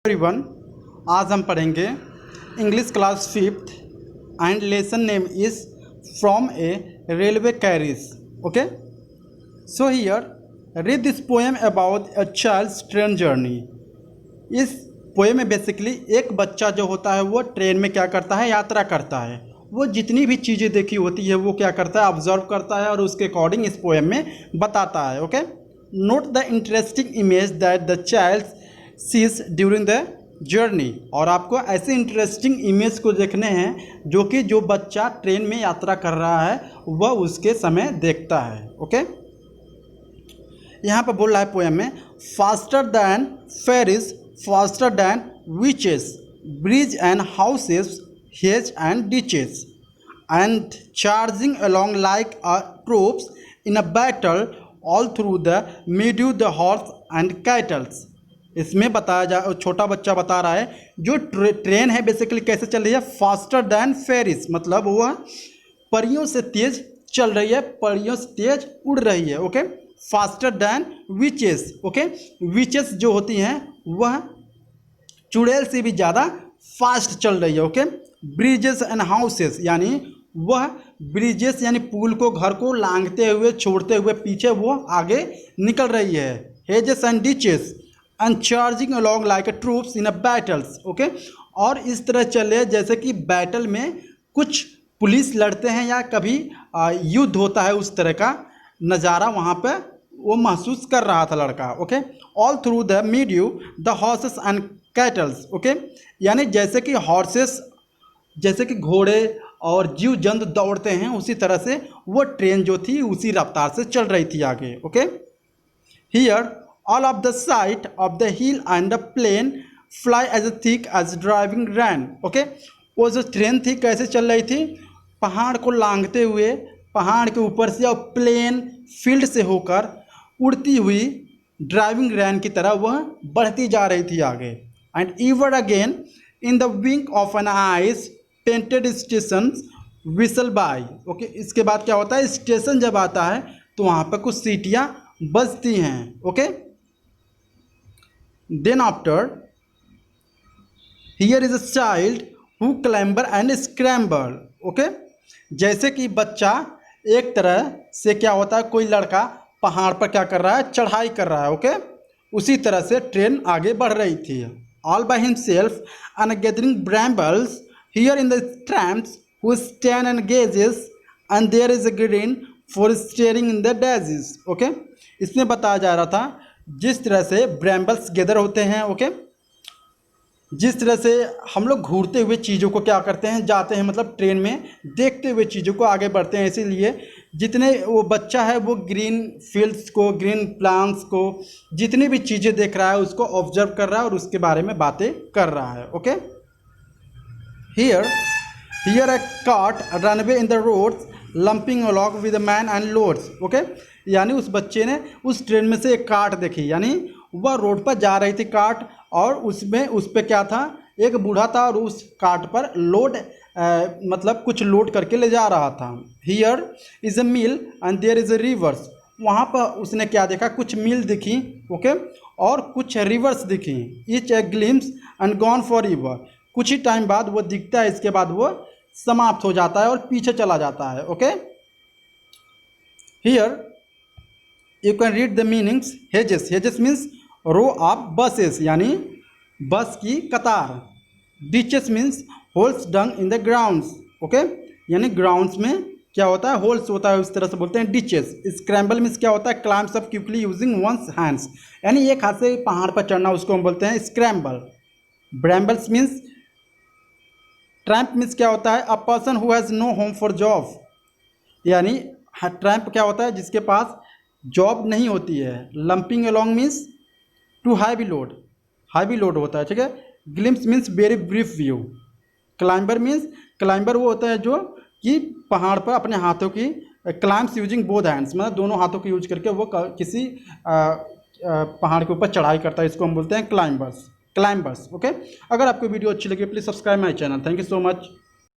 Everyone, आज हम पढ़ेंगे English class fifth and lesson name is from a railway carriage. Okay, so here read this poem about a child's train journey. इस poem में basically एक बच्चा जो होता है वो ट्रेन में क्या करता है, यात्रा करता है. वो जितनी भी चीज़ें देखी होती है वो क्या करता है, ऑब्जर्व करता है और उसके अकॉर्डिंग इस पोएम में बताता है. Okay, note the interesting image that the child sees during the journey. और आपको ऐसे इंटरेस्टिंग इमेज को देखने हैं जो कि जो बच्चा ट्रेन में यात्रा कर रहा है वह उसके समय देखता है. ओके, यहाँ पर बोल रहा है पोएम में, faster than fairies, faster than witches, bridge and houses, hedge and ditches, and charging along like a troops in a battle all through the meadow the horse and cattles. इसमें बताया जा, छोटा बच्चा बता रहा है जो ट्रेन है बेसिकली कैसे चल रही है, फास्टर दैन फेरिस, मतलब वह परियों से तेज चल रही है, परियों से तेज उड़ रही है. Okay, faster than witches. Okay, witches जो होती हैं वह चुड़ैल से भी ज़्यादा फास्ट चल रही है. ओके, ब्रिजेस एंड हाउसेस, यानी वह ब्रिजेस यानी पुल को, घर को लांघते हुए छोड़ते हुए पीछे वो आगे निकल रही है. Hedges and ditches and charging along like a troops in a battles. Okay, और इस तरह चले जैसे कि बैटल में कुछ पुलिस लड़ते हैं या कभी युद्ध होता है, उस तरह का नज़ारा वहाँ पे वो महसूस कर रहा था लड़का. Okay, all through the meadow the horses and cattles. Okay, यानी जैसे कि हॉर्सेस, जैसे कि घोड़े और जीव जंतु दौड़ते हैं उसी तरह से वो ट्रेन जो थी उसी रफ्तार से चल रही थी आगे. Okay, here all of the sight of the hill and the plane fly as thick as driving rain. Okay, वो जो ट्रेन थी कैसे चल रही थी, पहाड़ को लांघते हुए पहाड़ के ऊपर से और प्लेन फील्ड से होकर उड़ती हुई ड्राइविंग रैन की तरह वह बढ़ती जा रही थी आगे. And ever again in the wink of an eyes painted stations whistle by. Okay, इसके बाद क्या होता है, स्टेशन जब आता है तो वहाँ पर कुछ सीटियाँ बजती हैं. Okay, then after here is a child who clamber and scramble. Okay, जैसे कि बच्चा एक तरह से क्या होता है, कोई लड़का पहाड़ पर क्या कर रहा है, चढ़ाई कर रहा है. ओके, उसी तरह से ट्रेन आगे बढ़ रही थी. all by himself and gathering brambles here in the tramps who stand and gazes and there is a green for staring in the daisies. Okay, इसमें बताया जा रहा था जिस तरह से ब्रैम्बल्स गैदर होते हैं. ओके, जिस तरह से हम लोग घूरते हुए चीज़ों को क्या करते हैं, जाते हैं, मतलब ट्रेन में देखते हुए चीज़ों को आगे बढ़ते हैं. इसीलिए जितने वो बच्चा है वो ग्रीन फील्ड्स को, ग्रीन प्लांट्स को, जितनी भी चीज़ें देख रहा है उसको ऑब्जर्व कर रहा है और उसके बारे में बातें कर रहा है. Okay, here a cart runaway in the roads lumping along with man and loads. Okay, यानी उस बच्चे ने उस ट्रेन में से एक कार्ट देखी, यानी वह रोड पर जा रही थी कार्ट, और उसमें उस पर क्या था, एक बूढ़ा था और उस कार्ट पर लोड मतलब कुछ लोड करके ले जा रहा था. Here is a mill and there is a rivers. वहाँ पर उसने क्या देखा, कुछ मिल दिखी. ओके, और कुछ रिवर्स दिखी. Each a glimpse and gone for ever. कुछ ही टाइम बाद वो दिखता है, इसके बाद वो समाप्त हो जाता है और पीछे चला जाता है. Okay, here you can read the meanings. Hedges, hedges means row of bushes, यानी बस की कतार. Ditches means holes dug in the grounds. Okay, यानी ग्राउंड्स में क्या होता है, होल्स होता है, उस तरह से बोलते हैं डिचेस. स्क्रैम्बल मीन्स क्या होता है, climbs up quickly using one's hands, यानी एक हाथ से पहाड़ पर चढ़ना, उसको हम बोलते हैं scramble. Brambles means, tramp means क्या होता है, a person who has no home for job, यानी ट्रैम्प क्या होता है, जिसके पास जॉब नहीं होती है. Lumping along means too heavy load, heavy load होता है. ठीक है, glimpse means very brief view. Climber means, climber वो होता है जो कि पहाड़ पर अपने हाथों की, क्लाइम्स यूजिंग बोथ हैंड्स, मतलब दोनों हाथों को यूज करके वो किसी पहाड़ के ऊपर चढ़ाई करता है, इसको हम बोलते हैं क्लाइंबर्स. ओके, अगर आपको वीडियो अच्छी लगी please subscribe my channel. Thank you so much.